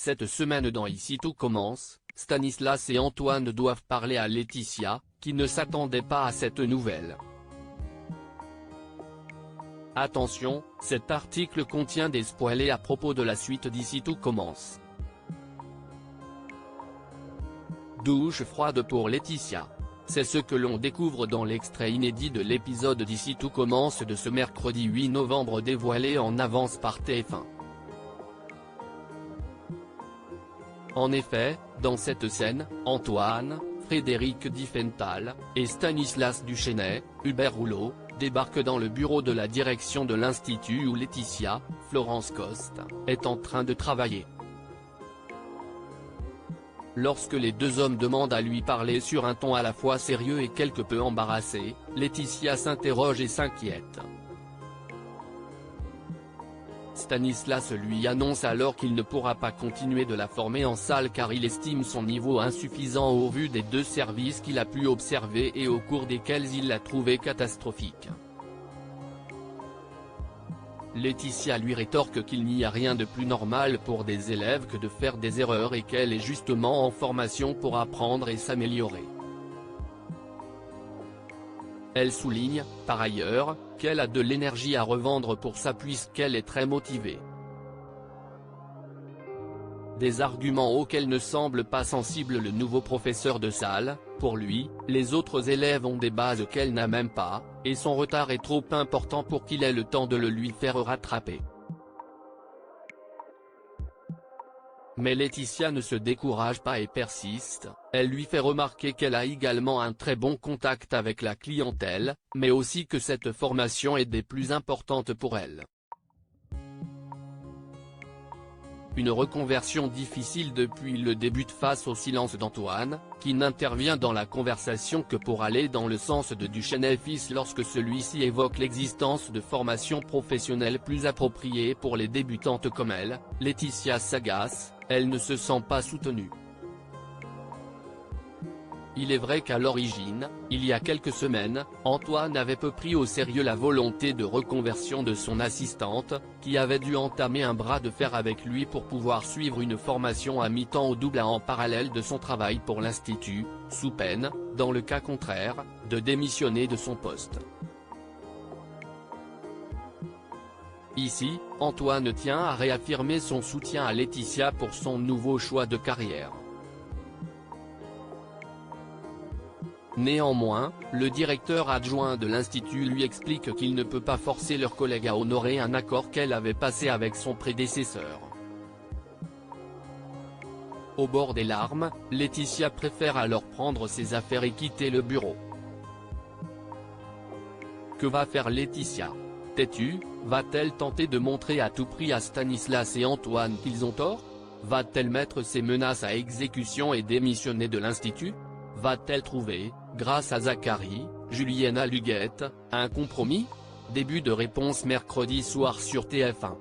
Cette semaine dans Ici tout commence, Stanislas et Antoine doivent parler à Laetitia, qui ne s'attendait pas à cette nouvelle. Attention, cet article contient des spoilers à propos de la suite d'Ici tout commence. Douche froide pour Laetitia. C'est ce que l'on découvre dans l'extrait inédit de l'épisode d'Ici tout commence de ce mercredi 8 novembre dévoilé en avance par TF1. En effet, dans cette scène, Antoine, Frédéric Diffenthal, et Stanislas Duchesnay, Hubert Rouleau, débarquent dans le bureau de la direction de l'Institut où Laetitia, Florence Coste, est en train de travailler. Lorsque les deux hommes demandent à lui parler sur un ton à la fois sérieux et quelque peu embarrassé, Laetitia s'interroge et s'inquiète. Stanislas lui annonce alors qu'il ne pourra pas continuer de la former en salle car il estime son niveau insuffisant au vu des deux services qu'il a pu observer et au cours desquels il l'a trouvé catastrophique. Laetitia lui rétorque qu'il n'y a rien de plus normal pour des élèves que de faire des erreurs et qu'elle est justement en formation pour apprendre et s'améliorer. Elle souligne, par ailleurs, qu'elle a de l'énergie à revendre pour ça puisqu'elle est très motivée. Des arguments auxquels ne semble pas sensible le nouveau professeur de salle. Pour lui, les autres élèves ont des bases qu'elle n'a même pas, et son retard est trop important pour qu'il ait le temps de le lui faire rattraper. Mais Laetitia ne se décourage pas et persiste, elle lui fait remarquer qu'elle a également un très bon contact avec la clientèle, mais aussi que cette formation est des plus importantes pour elle. Une reconversion difficile depuis le début face au silence d'Antoine, qui n'intervient dans la conversation que pour aller dans le sens de Duchesnay fils lorsque celui-ci évoque l'existence de formations professionnelles plus appropriées pour les débutantes comme elle. Laetitia s'agace, elle ne se sent pas soutenue. Il est vrai qu'à l'origine, il y a quelques semaines, Antoine avait peu pris au sérieux la volonté de reconversion de son assistante, qui avait dû entamer un bras de fer avec lui pour pouvoir suivre une formation à mi-temps au double en parallèle de son travail pour l'Institut, sous peine, dans le cas contraire, de démissionner de son poste. Ici, Antoine tient à réaffirmer son soutien à Laetitia pour son nouveau choix de carrière. Néanmoins, le directeur adjoint de l'Institut lui explique qu'il ne peut pas forcer leur collègue à honorer un accord qu'elle avait passé avec son prédécesseur. Au bord des larmes, Laetitia préfère alors prendre ses affaires et quitter le bureau. Que va faire Laetitia? Têtue, va-t-elle tenter de montrer à tout prix à Stanislas et Antoine qu'ils ont tort? Va-t-elle mettre ses menaces à exécution et démissionner de l'Institut? Va-t-elle trouver, grâce à Zachary, Juliana Luguette, un compromis? Début de réponse mercredi soir sur TF1.